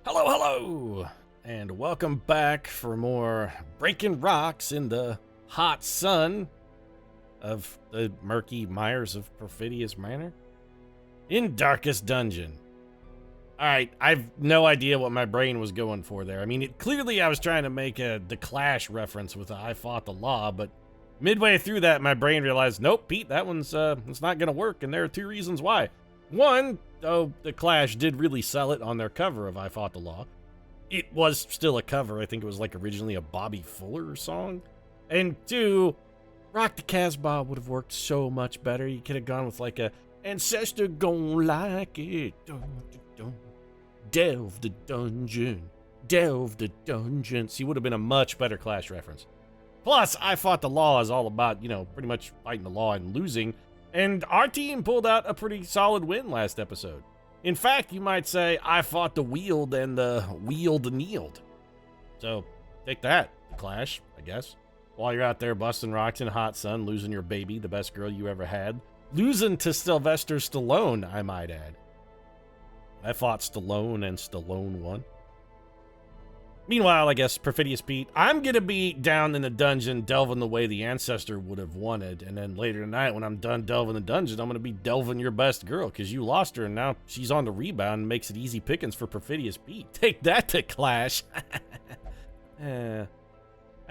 Hello, hello, and welcome back for more breaking rocks in the hot sun of the murky mires of Perfidious Manor in Darkest Dungeon. Alright, I've no idea what my brain was going for there. I mean, clearly I was trying to make the Clash reference with I Fought the Law, but midway through that, my brain realized, nope, Pete, that one's it's not gonna work, and there are two reasons why. One, though the Clash did really sell it on their cover of I Fought the Law, it was still a cover. I think it was like originally a Bobby Fuller song. And two, Rock the Casbah would have worked so much better. You could have gone with like a Ancestor gon' like it. Dun, dun, dun. Delve the dungeon. Delve the dungeon. See, would have been a much better Clash reference. Plus, I Fought the Law is all about, pretty much fighting the law and losing. And our team pulled out a pretty solid win last episode. In fact, you might say I fought the Weald and the Weald kneeled. So, take that, Clash, I guess. While you're out there busting rocks in the hot sun, losing your baby, the best girl you ever had. Losing to Sylvester Stallone, I might add. I fought Stallone and Stallone won. Meanwhile, I guess, Perfidious Pete, I'm gonna be down in the dungeon delving the way the ancestor would have wanted, and then later tonight, when I'm done delving the dungeon, I'm gonna be delving your best girl, because you lost her, and now she's on the rebound and makes it easy pickings for Perfidious Pete. Take that to Clash. I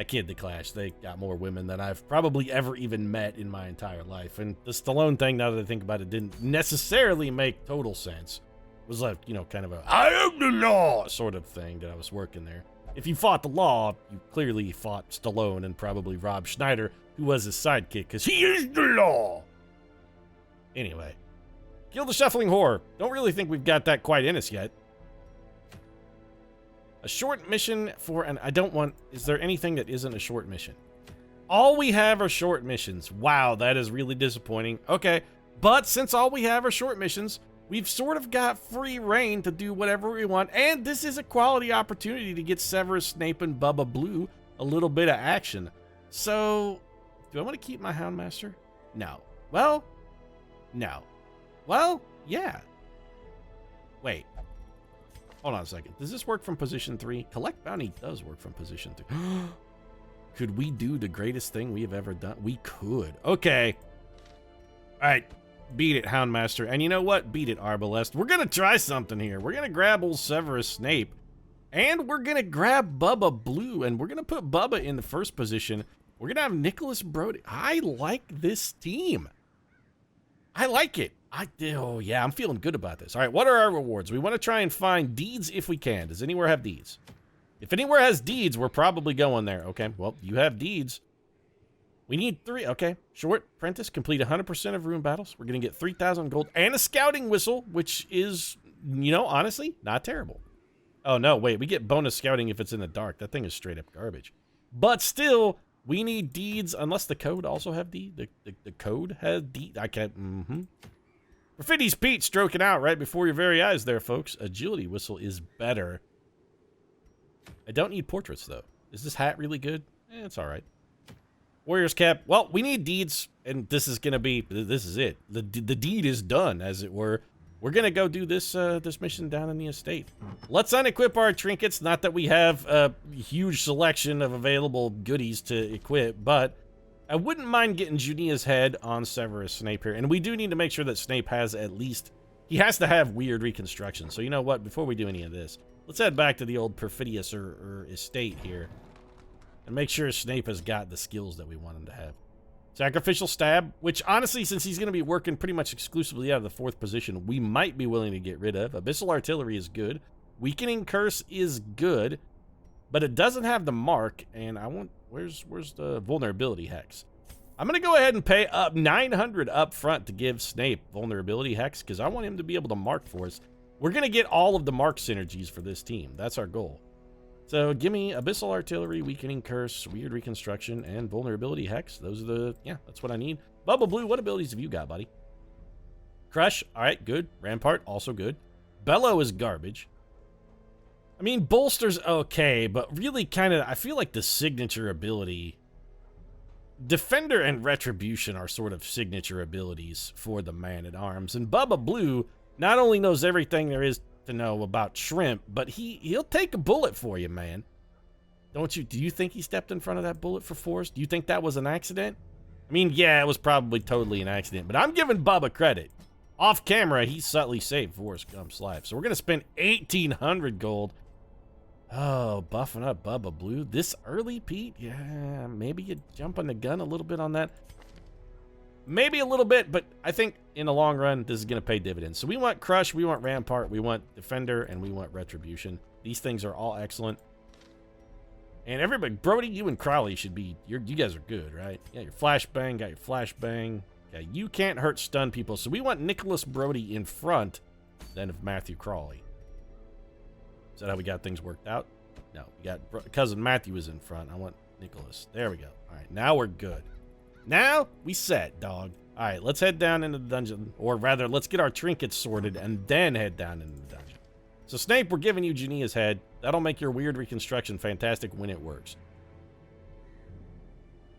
kid the Clash. They got more women than I've probably ever even met in my entire life, and the Stallone thing, now that I think about it, didn't necessarily make total sense. It was like, kind of a, I am the law sort of thing that I was working there. If you fought the law, you clearly fought Stallone and probably Rob Schneider, who was his sidekick, because he is the law. Anyway, kill the shuffling whore. Don't really think we've got that quite in us yet. A short mission for an, is there anything that isn't a short mission? All we have are short missions. Wow, that is really disappointing. Okay, but since all we have are short missions, we've sort of got free reign to do whatever we want, and this is a quality opportunity to get Severus Snape and Bubba Blue a little bit of action. So, do I want to keep my Houndmaster? No. Well, no. Well, yeah. Wait. Hold on a second. Does this work from position 3? Collect Bounty does work from position 3. Could we do the greatest thing we have ever done? We could. Okay. All right. Beat it, Houndmaster. And you know what? Beat it, Arbalest. We're gonna try something here. We're gonna grab old Severus Snape. And we're gonna grab Bubba Blue. And we're gonna put Bubba in the first position. We're gonna have Nicholas Brody. I like this team. I like it. Oh, yeah, I'm feeling good about this. All right, what are our rewards? We want to try and find deeds if we can. Does anywhere have deeds? If anywhere has deeds, we're probably going there. Okay, well, you have deeds. We need 3. Okay, short apprentice, complete 100% of rune battles. We're going to get 3,000 gold and a scouting whistle, which is, honestly, not terrible. Oh, no, wait, we get bonus scouting if it's in the dark. That thing is straight up garbage. But still, we need deeds, unless the code also have deed. The code has deed. I can't, Perfidious Pete stroking out right before your very eyes there, folks. Agility whistle is better. I don't need portraits, though. Is this hat really good? It's all right. Warrior's cap. Well, we need deeds, and this is going to be, this is it. The deed is done, as it were. We're going to go do this this mission down in the estate. Let's unequip our trinkets. Not that we have a huge selection of available goodies to equip, but I wouldn't mind getting Junia's head on Severus Snape here. And we do need to make sure that Snape has at least, he has to have weird reconstruction. So you know what, before we do any of this, let's head back to the old Perfidious or estate here. And make sure Snape has got the skills that we want him to have. Sacrificial Stab, which honestly, since he's going to be working pretty much exclusively out of the 4th position, we might be willing to get rid of. Abyssal Artillery is good. Weakening Curse is good. But it doesn't have the mark, and I want, where's the vulnerability hex? I'm going to go ahead and pay up 900 up front to give Snape vulnerability hex, because I want him to be able to mark for us. We're going to get all of the mark synergies for this team. That's our goal. So give me Abyssal Artillery, Weakening Curse, Weird Reconstruction, and Vulnerability Hex. Those are the, that's what I need. Bubba Blue, what abilities have you got, buddy? Crush, all right, good. Rampart, also good. Bellow is garbage. I mean, Bolster's okay, but really kind of, I feel like the signature ability, Defender and Retribution are sort of signature abilities for the Man-at-Arms. And Bubba Blue not only knows everything there is to know about shrimp, but he'll take a bullet for you, man. Don't you? Do you think he stepped in front of that bullet for force? Do you think that was an accident? I mean, yeah, it was probably totally an accident, but I'm giving Bubba credit. Off camera, he subtly saved Forrest Gump's life. So we're going to spend 1,800 gold. Oh, buffing up Bubba Blue. This early, Pete? Yeah, maybe you jump on the gun a little bit on that. Maybe a little bit, but I think in the long run, this is going to pay dividends. So we want Crush, we want Rampart, we want Defender, and we want Retribution. These things are all excellent. And everybody, Brody, you and Crowley should be, you guys are good, right? Yeah, your flashbang, got your flashbang. Okay, you can't hurt stun people, so we want Nicholas Brody in front then of Matthew Crawley. Is that how we got things worked out? No, we got cousin Matthew is in front. I want Nicholas. There we go. All right, now we're good. Now we set, dog. All right, let's head down into the dungeon, or rather, let's get our trinkets sorted and then head down into the dungeon. So Snape, we're giving you Jania's head. That'll make your weird reconstruction fantastic when it works.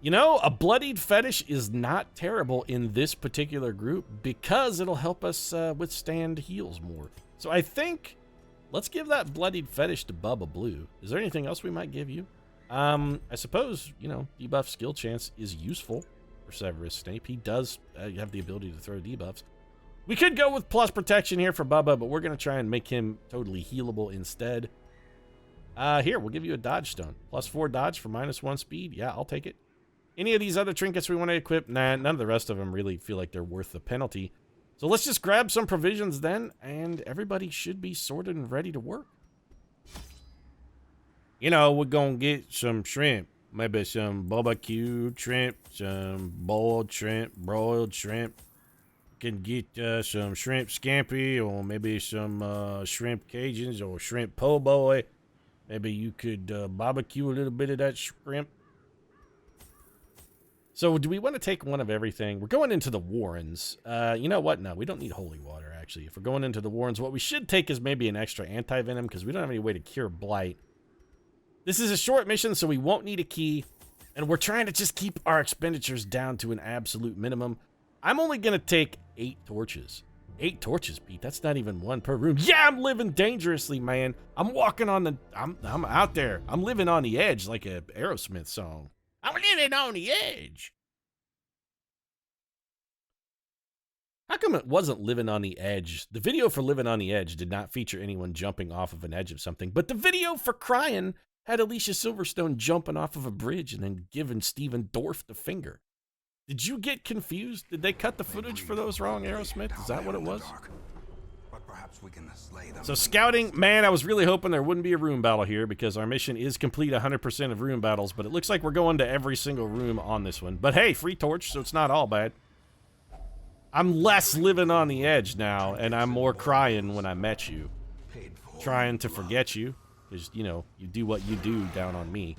You know, a bloodied fetish is not terrible in this particular group because it'll help us withstand heals more. So I think let's give that bloodied fetish to Bubba Blue. Is there anything else we might give you? I suppose, you know, debuff skill chance is useful for Severus Snape. He does have the ability to throw debuffs. We could go with plus protection here for Bubba, but we're going to try and make him totally healable instead. Here, we'll give you a dodge stone. +4 dodge for -1 speed. Yeah, I'll take it. Any of these other trinkets we want to equip? Nah, none of the rest of them really feel like they're worth the penalty. So let's just grab some provisions then, and everybody should be sorted and ready to work. You know, we're going to get some shrimp. Maybe some barbecued shrimp, some boiled shrimp, broiled shrimp. Can get some shrimp scampi, or maybe some shrimp Cajuns or shrimp po' boy. Maybe you could barbecue a little bit of that shrimp. So do we want to take one of everything? We're going into the Warrens. You know what? No, we don't need holy water, actually. If we're going into the Warrens, what we should take is maybe an extra anti-venom, because we don't have any way to cure blight. This is a short mission, so we won't need a key. And we're trying to just keep our expenditures down to an absolute minimum. I'm only going to take 8 torches. 8 torches, Pete. That's not even one per room. Yeah, I'm living dangerously, man. I'm walking on the... I'm out there. I'm living on the edge like a Aerosmith song. I'm living on the edge. How come it wasn't Living on the Edge? The video for Living on the Edge did not feature anyone jumping off of an edge of something, but the video for Crying had Alicia Silverstone jumping off of a bridge and then giving Stephen Dorff the finger. Did you get confused? Did they cut the footage for those wrong, Aerosmith? Is that what it was? So scouting, man, I was really hoping there wouldn't be a room battle here because our mission is complete 100% of room battles, but it looks like we're going to every single room on this one. But hey, free torch, so it's not all bad. I'm less living on the edge now, and I'm more crying when I met you. Trying to forget you, because, you know, you do what you do down on me.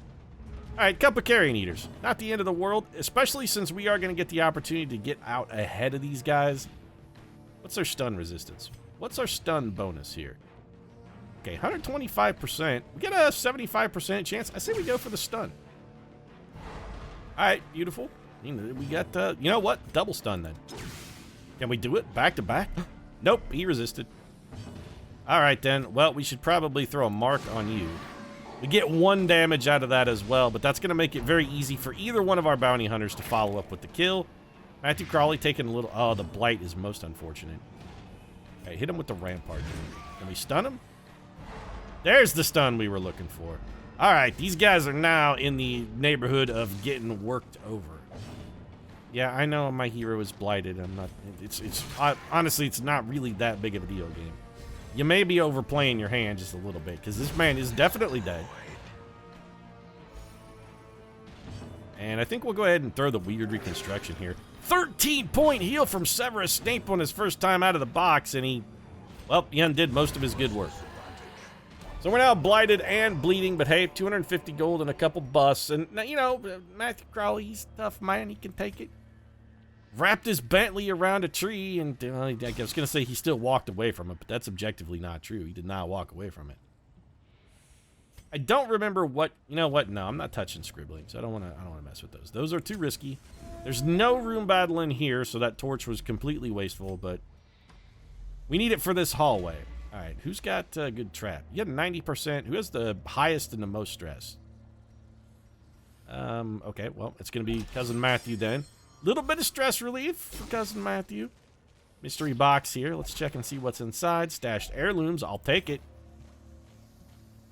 Alright, Cup of Carrion Eaters. Not the end of the world, especially since we are going to get the opportunity to get out ahead of these guys. What's their stun resistance? What's our stun bonus here? Okay, 125%. We get a 75% chance. I say we go for the stun. Alright, beautiful. We got, you know what? Double stun then. Can we do it back to back? Nope, he resisted. Alright then. Well, we should probably throw a mark on you. We get 1 damage out of that as well, but that's going to make it very easy for either one of our bounty hunters to follow up with the kill. Matthew Crawley taking a little... Oh, the blight is most unfortunate. Okay, hit him with the rampart. Can we stun him? There's the stun we were looking for. All right, these guys are now in the neighborhood of getting worked over. Yeah, I know my hero is blighted. I'm not... honestly, it's not really that big of a deal game. You may be overplaying your hand just a little bit, because this man is definitely dead. And I think we'll go ahead and throw the weird reconstruction here. 13-point heal from Severus Snape on his first time out of the box, and he undid most of his good work. So we're now blighted and bleeding, but hey, 250 gold and a couple busts. And, you know, Matthew Crawley, he's a tough man. He can take it. Wrapped his Bentley around a tree, and I was going to say he still walked away from it, but that's objectively not true. He did not walk away from it. I don't remember what... You know what? No, I'm not touching scribblings. I don't want to mess with those. Those are too risky. There's no room battle in here, so that torch was completely wasteful, but we need it for this hallway. All right, who's got good trap? You got 90%. Who has the highest and the most stress? Okay, well, it's going to be Cousin Matthew then. Little bit of stress relief for Cousin Matthew. Mystery box here. Let's check and see what's inside. Stashed heirlooms. I'll take it.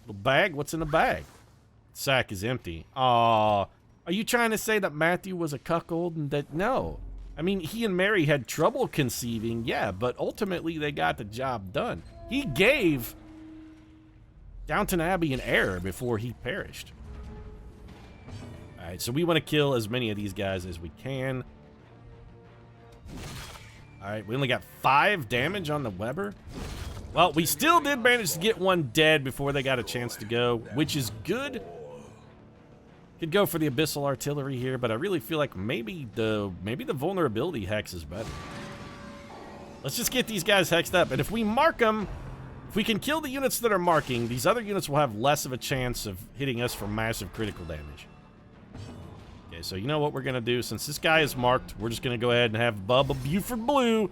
Little bag. What's in the bag? Sack is empty. Aw. Are you trying to say that Matthew was a cuckold and that... No. I mean, he and Mary had trouble conceiving, yeah, but ultimately they got the job done. He gave Downton Abbey an heir before he perished. All right, so we want to kill as many of these guys as we can. All right, we only got 5 damage on the Weber. Well, we still did manage to get one dead before they got a chance to go, which is good. Could go for the Abyssal Artillery here, but I really feel like maybe the vulnerability hex is better. Let's just get these guys hexed up, and if we mark them, if we can kill the units that are marking, these other units will have less of a chance of hitting us for massive critical damage. Okay, so you know what we're going to do? Since this guy is marked, we're just going to go ahead and have Bubba Buford Blue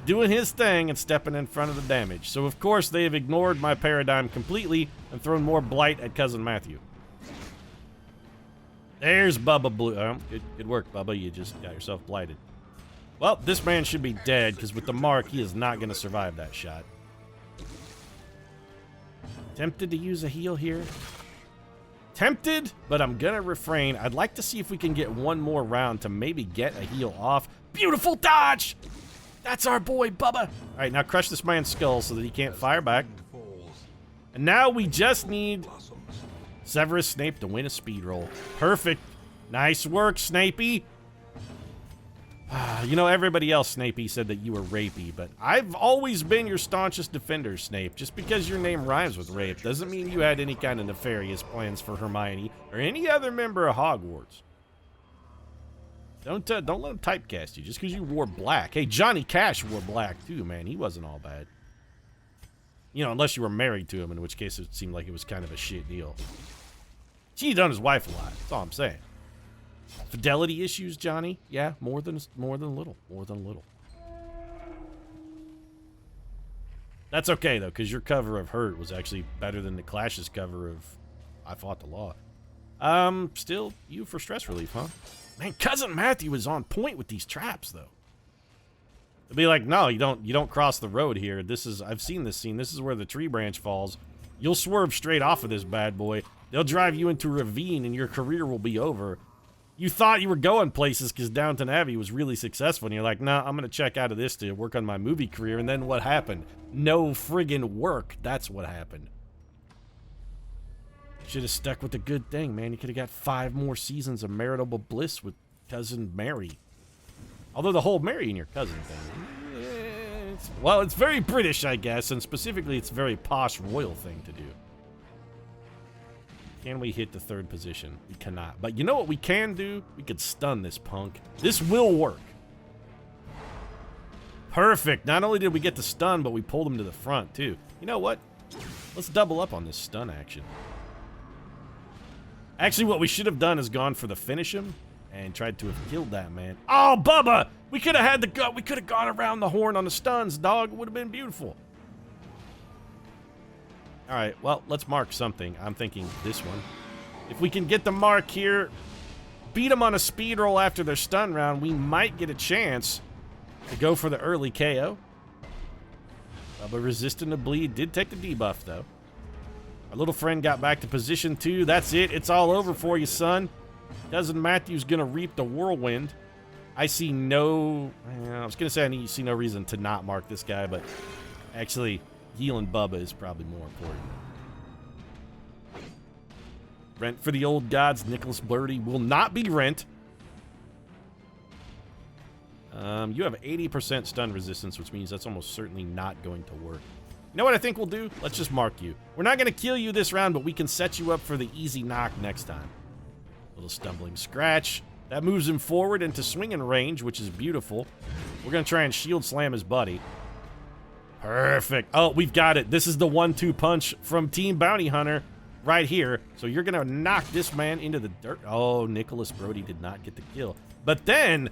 doing his thing and stepping in front of the damage. So, of course, they have ignored my paradigm completely and thrown more blight at Cousin Matthew. There's Bubba Blue. Good work, Bubba. You just got yourself blighted. Well, this man should be dead, because with the mark, he is not going to survive that shot. Tempted to use a heal here. Tempted, but I'm going to refrain. I'd like to see if we can get one more round to maybe get a heal off. Beautiful dodge! That's our boy, Bubba. All right, now crush this man's skull so that he can't fire back. And now we just need Severus Snape to win a speed roll. Perfect. Nice work, Snapey. You know, everybody else, Snapey, said that you were rapey, but I've always been your staunchest defender, Snape. Just because your name rhymes with rape doesn't mean you had any kind of nefarious plans for Hermione or any other member of Hogwarts. Don't let him typecast you just because you wore black. Hey, Johnny Cash wore black too, man. He wasn't all bad. You know, unless you were married to him, in which case it seemed like it was kind of a shit deal. Cheated on his wife a lot. That's all I'm saying. Fidelity issues, Johnny? Yeah, more than little. More than little. That's okay, though, because your cover of Hurt was actually better than the Clash's cover of I Fought the Law. Still, you for stress relief, huh? Man, Cousin Matthew is on point with these traps, though. They'll be like, no, you don't cross the road here. I've seen this scene. This is where the tree branch falls. You'll swerve straight off of this bad boy. They'll drive you into a ravine and your career will be over. You thought you were going places because Downton Abbey was really successful, and you're like, nah, I'm going to check out of this to work on my movie career, and then what happened? No friggin' work. That's what happened. Should have stuck with the good thing, man. You could have got 5 more seasons of maritable bliss with Cousin Mary. Although the whole marrying your cousin thing, well, it's very British, I guess, and specifically it's a very posh royal thing to do. Can we hit the 3rd position? We cannot. But you know what we can do? We could stun this punk. This will work. Perfect. Not only did we get the stun, but we pulled him to the front, too. You know what? Let's double up on this stun action. Actually, what we should have done is gone for the finish him and tried to have killed that man. Oh, Bubba! We could have had the gut. We could have gone around the horn on the stuns, dog. It would have been beautiful. All right, well, let's mark something. I'm thinking this one. If we can get the mark here, beat them on a speed roll after their stun round, we might get a chance to go for the early KO. Bubba resistant to bleed. Did take the debuff, though. Our little friend got back to position 2. That's it. It's all over for you, son. Cousin Matthew's going to reap the whirlwind. I see no... I was going to say I see no reason to not mark this guy, but actually... healing Bubba is probably more important. Rent for the old gods. Nicholas Blurdy will not be rent. You have 80% stun resistance, which means that's almost certainly not going to work. You know what I think we'll do? Let's just mark you. We're not going to kill you this round, but we can set you up for the easy knock next time. Little stumbling scratch. That moves him forward into swinging range, which is beautiful. We're going to try and shield slam his buddy. Perfect. Oh, we've got it. This is the 1-2 punch from Team Bounty Hunter right here. So you're going to knock this man into the dirt. Oh, Nicholas Brody did not get the kill. But then,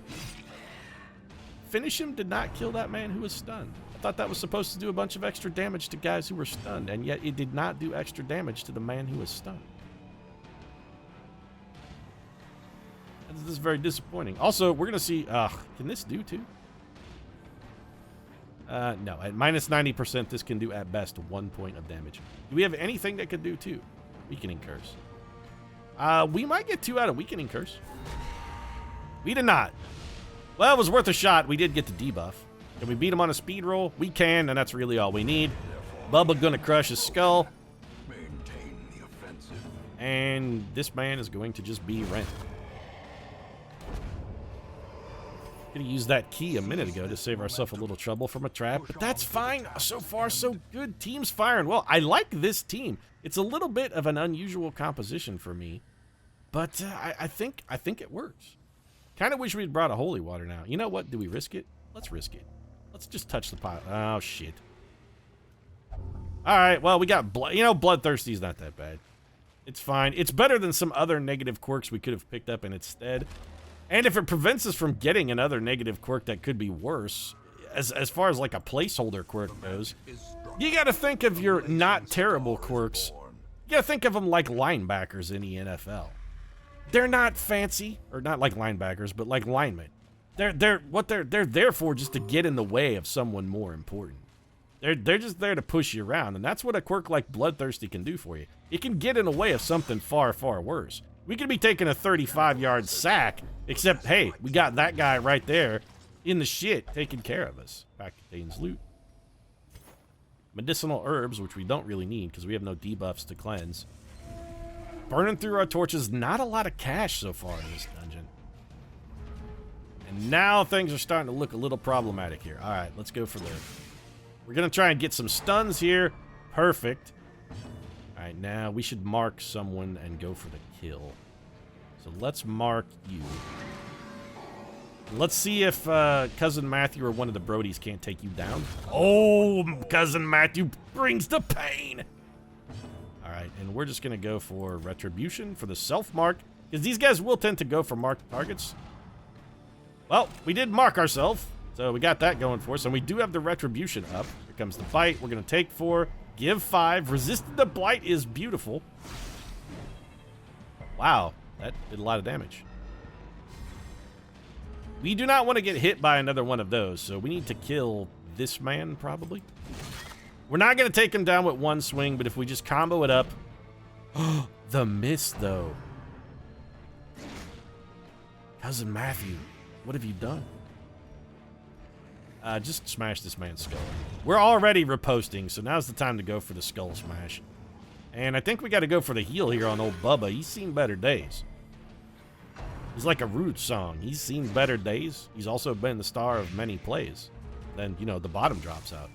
finish him did not kill that man who was stunned. I thought that was supposed to do a bunch of extra damage to guys who were stunned, and yet it did not do extra damage to the man who was stunned. This is very disappointing. Also, we're going to see... can this do two? No. At minus 90%, this can do at best 1 point of damage. Do we have anything that could do two? Weakening Curse. We might get 2 out of Weakening Curse. We did not. Well, it was worth a shot. We did get the debuff. Can we beat him on a speed roll? We can, and that's really all we need. Bubba gonna crush his skull. And this man is going to just be rent. Could have used that key a minute ago to save ourselves a little trouble from a trap, but that's fine. So far, so good. Team's firing well. I like this team. It's a little bit of an unusual composition for me, but I think it works. Kind of wish we'd brought a holy water now. You know what? Do we risk it? Let's risk it. Let's just touch the pot. Oh, shit. All right, well, we got blood. You know, Bloodthirsty's not that bad. It's fine. It's better than some other negative quirks we could have picked up in its stead. And if it prevents us from getting another negative quirk that could be worse, as far as like a placeholder quirk goes, you got to think of your not terrible quirks. You got to think of them like linebackers in the NFL. They're not fancy, or not like linebackers, but like linemen. They're there for just to get in the way of someone more important. They're just there to push you around, and that's what a quirk like Bloodthirsty can do for you. It can get in the way of something far, far worse. We could be taking a 35-yard sack, except, hey, we got that guy right there in the shit taking care of us. Pack contains loot. Medicinal herbs, which we don't really need because we have no debuffs to cleanse. Burning through our torches, not a lot of cash so far in this dungeon. And now things are starting to look a little problematic here. All right, let's go for the... We're going to try and get some stuns here. Perfect. All right, now we should mark someone and go for the kill. So let's mark you. Let's see if Cousin Matthew or one of the Brodies can't take you down. Oh, Cousin Matthew brings the pain. All right, and we're just going to go for Retribution for the self-mark, because these guys will tend to go for marked targets. Well, we did mark ourselves, so we got that going for us, and we do have the Retribution up. Here comes the bite. We're going to take 4, give 5. Resisting the blight is beautiful. Wow, that did a lot of damage. We do not want to get hit by another one of those, so we need to kill this man, probably. We're not going to take him down with one swing, but if we just combo it up... The miss, though. Cousin Matthew, what have you done? Just smash this man's skull. We're already riposting, so now's the time to go for the skull smash. And I think we got to go for the heal here on old Bubba. He's seen better days. He's like a Root song. He's seen better days. He's also been the star of many plays. Then, you know, the bottom drops out.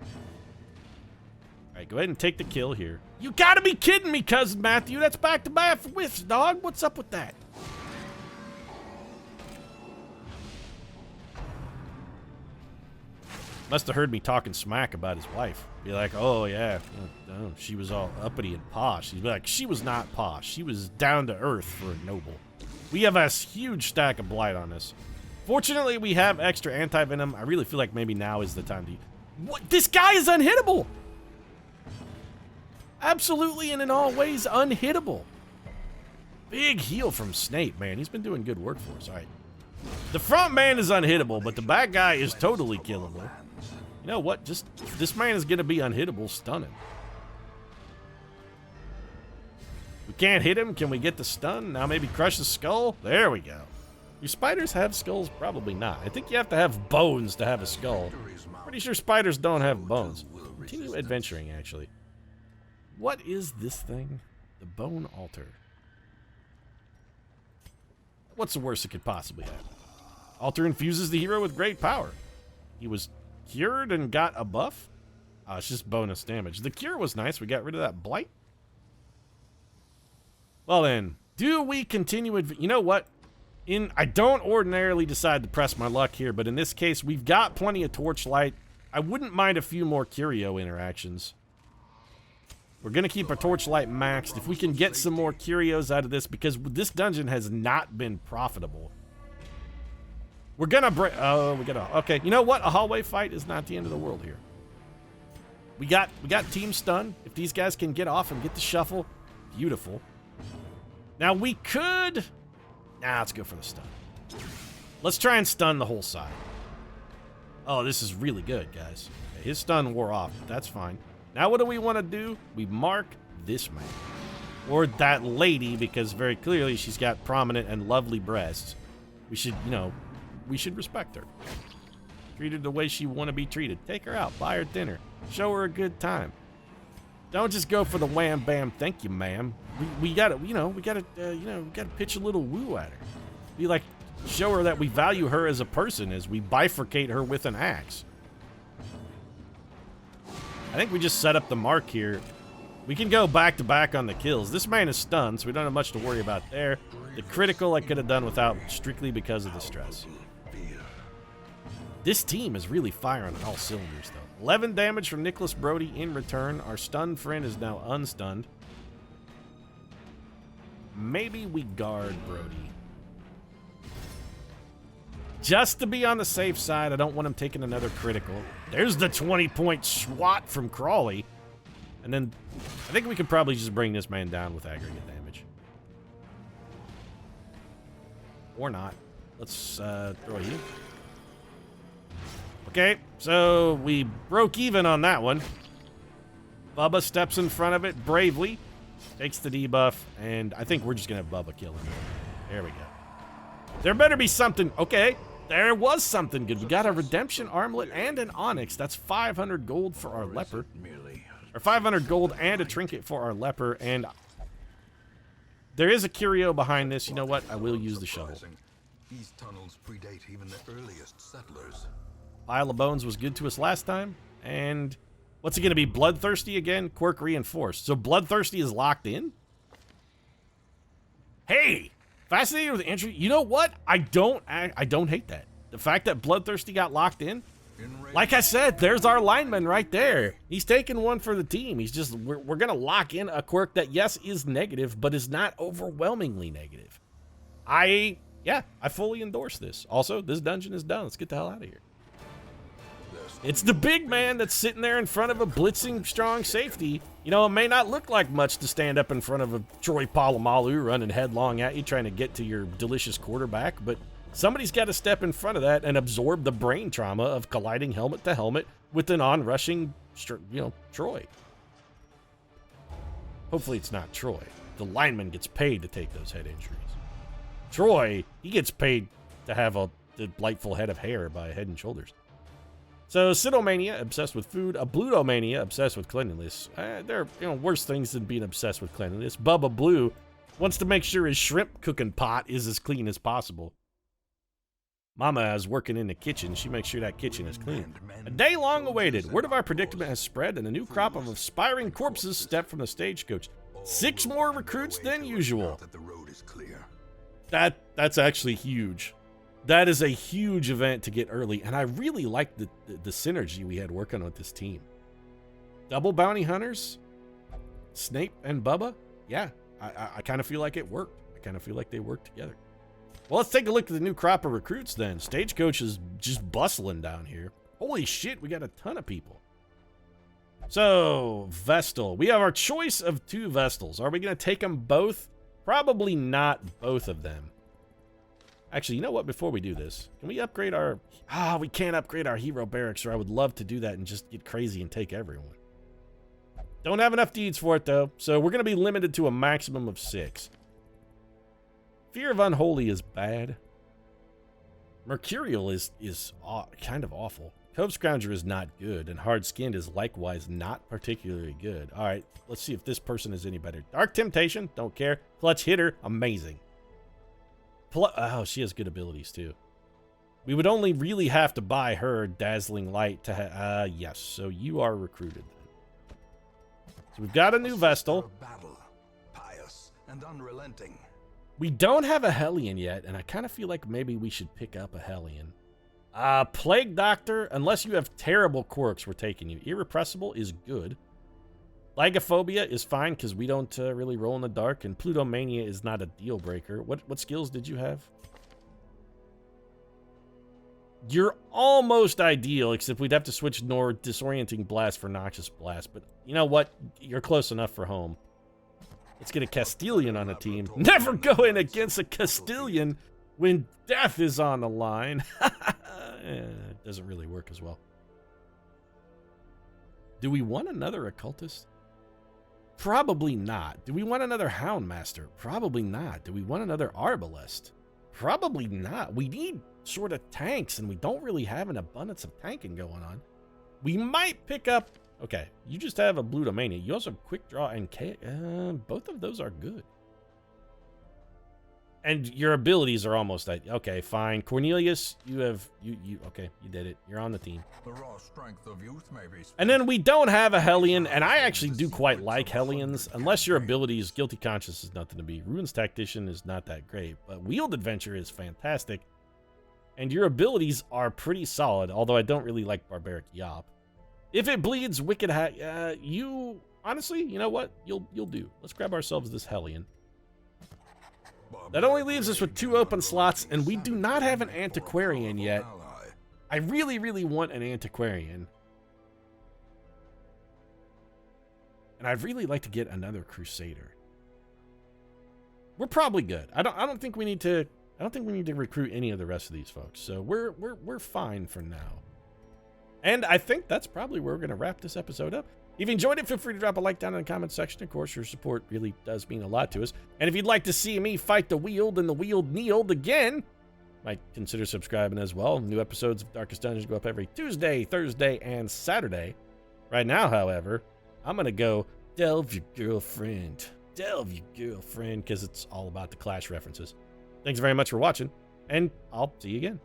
All right, go ahead and take the kill here. You gotta be kidding me, Cousin Matthew. That's back-to-back whiffs, dog. What's up with that? Must have heard me talking smack about his wife. Be like, oh, yeah, oh, she was all uppity and posh. He'd be like, she was not posh. She was down to earth for a noble. We have a huge stack of blight on us. Fortunately, we have extra anti-venom. I really feel like maybe now is the time to... What? This guy is unhittable! Absolutely and in all ways unhittable. Big heal from Snape, man. He's been doing good work for us. All right. The front man is unhittable, but the back guy is totally killable. You know what? Just, this man is going to be unhittable, stunning. We can't hit him. Can we get the stun? Now maybe crush the skull? There we go. Do spiders have skulls? Probably not. I think you have to have bones to have a skull. Pretty sure spiders don't have bones. Continue adventuring, actually. What is this thing? The Bone Altar. What's the worst it could possibly have? Altar infuses the hero with great power. He was cured and got a buff? Oh, it's just bonus damage. The cure was nice. We got rid of that blight. Well then, do we continue? You know what? I don't ordinarily decide to press my luck here, but in this case, we've got plenty of torchlight. I wouldn't mind a few more curio interactions. We're going to keep our torchlight maxed. If we can get some more curios out of this, because this dungeon has not been profitable. We're gonna break. Oh, we gotta. Okay, you know what? A hallway fight is not the end of the world here. We got team stun. If these guys can get off and get the shuffle, beautiful. Now we could. Nah, let's go for the stun. Let's try and stun the whole side. Oh, this is really good, guys. Okay, his stun wore off. But that's fine. Now what do we want to do? We mark this man. Or that lady, because very clearly she's got prominent and lovely breasts. We should, you know, we should respect her. Treat her the way she want to be treated. Take her out, buy her dinner, show her a good time. Don't just go for the wham bam, thank you, ma'am. We gotta, we gotta pitch a little woo at her. Be like, show her that we value her as a person as we bifurcate her with an axe. I think we just set up the mark here. We can go back to back on the kills. This man is stunned, so we don't have much to worry about there. The critical I could have done without, strictly because of the stress. This team is really firing on all cylinders, though. 11 damage from Nicholas Brody in return. Our stunned friend is now unstunned. Maybe we guard Brody. Just to be on the safe side, I don't want him taking another critical. There's the 20-point swat from Crawley. And then I think we could probably just bring this man down with aggregate damage. Or not. Let's throw you. Okay, so we broke even on that one. Bubba steps in front of it bravely. Takes the debuff, and I think we're just going to have Bubba kill him. There we go. There better be something. Okay, there was something good. We got a redemption armlet and an onyx. That's 500 gold for our leper. Or 500 gold and a trinket for our leper, and there is a curio behind this. You know what? I will use the shovel. These tunnels predate even the earliest settlers. Pile of bones was good to us last time, and what's it going to be? Bloodthirsty again? Quirk reinforced. So Bloodthirsty is locked in? Hey! Fascinated with the entry. You know what? I don't hate that. The fact that Bloodthirsty got locked in. Like I said, there's our lineman right there. He's taking one for the team. He's just, we're going to lock in a quirk that, yes, is negative, but is not overwhelmingly negative. I fully endorse this. Also, this dungeon is done. Let's get the hell out of here. It's the big man that's sitting there in front of a blitzing strong safety. You know, it may not look like much to stand up in front of a Troy Polamalu running headlong at you trying to get to your delicious quarterback, but somebody's got to step in front of that and absorb the brain trauma of colliding helmet to helmet with an on-rushing, Troy. Hopefully it's not Troy. The lineman gets paid to take those head injuries. Troy, he gets paid to have a delightful head of hair by Head and Shoulders. So, Cytomania, obsessed with food. A Blutomania, obsessed with cleanliness. There are worse things than being obsessed with cleanliness. Bubba Blue wants to make sure his shrimp cooking pot is as clean as possible. Mama is working in the kitchen. She makes sure that kitchen is clean. A day long awaited. Word of our predicament has spread, and a new crop of aspiring corpses step from the stagecoach. 6 more recruits than usual. That's actually huge. That is a huge event to get early, and I really like the synergy we had working with this team. Double bounty hunters, Snape and Bubba. Yeah, I kind of feel like it worked. I kind of feel like they worked together. Well, let's take a look at the new crop of recruits then. Stagecoach is just bustling down here. Holy shit, we got a ton of people. So, Vestal. We have our choice of 2 Vestals. Are we going to take them both? Probably not both of them. Actually, you know what? Before we do this, can we upgrade our... we can't upgrade our hero barracks, or I would love to do that and just get crazy and take everyone. Don't have enough deeds for it, though, so we're going to be limited to a maximum of 6. Fear of Unholy is bad. Mercurial is kind of awful. Cove Scrounger is not good, and Hard Skinned is likewise not particularly good. All right, let's see if this person is any better. Dark Temptation, don't care. Clutch Hitter, amazing. She has good abilities, too. We would only really have to buy her Dazzling Light to yes, so you are recruited. So we've got a new Vestal. Battle, pious and unrelenting. We don't have a Hellion yet, and I kind of feel like maybe we should pick up a Hellion. Plague Doctor, unless you have terrible quirks, we're taking you. Irrepressible is good. Lagophobia is fine because we don't really roll in the dark, and Plutomania is not a deal breaker. What skills did you have? You're almost ideal, except we'd have to switch disorienting blast for noxious blast. But you know what? You're close enough for home. Let's get a Castilian on the team. Never go in against a Castilian when death is on the line. It doesn't really work as well. Do we want another occultist? Probably not. Do we want another Houndmaster? Probably not. Do we want another Arbalest? Probably not. We need sort of tanks, and we don't really have an abundance of tanking going on. We might pick up... Okay, you just have a Blutomania. You also have Quick Draw and K... both of those are good. And your abilities are almost... Okay, fine. Cornelius, you have... Okay, you did it. You're on the team. The raw strength of youth may be And then we don't have a Hellion, and I actually do quite like Hellions, unless your abilities... Guilty Conscience is nothing to be. Ruins Tactician is not that great, but Wheeled Adventure is fantastic. And your abilities are pretty solid, although I don't really like Barbaric Yop. If it bleeds Wicked you... Honestly, you know what? You'll do. Let's grab ourselves this Hellion. That only leaves us with 2 open slots, and we do not have an Antiquarian yet. I really, really want an Antiquarian. And I'd really like to get another Crusader. We're probably good. I don't think we need to recruit any of the rest of these folks. So we're fine for now. And I think that's probably where we're going to wrap this episode up. If you enjoyed it, feel free to drop a like down in the comment section. Of course, your support really does mean a lot to us. And if you'd like to see me fight the Weald and the Weald kneeled again, might consider subscribing as well. New episodes of Darkest Dungeons go up every Tuesday, Thursday, and Saturday. Right now, however, I'm going to go delve your girlfriend. Delve your girlfriend, because it's all about the Clash references. Thanks very much for watching, and I'll see you again.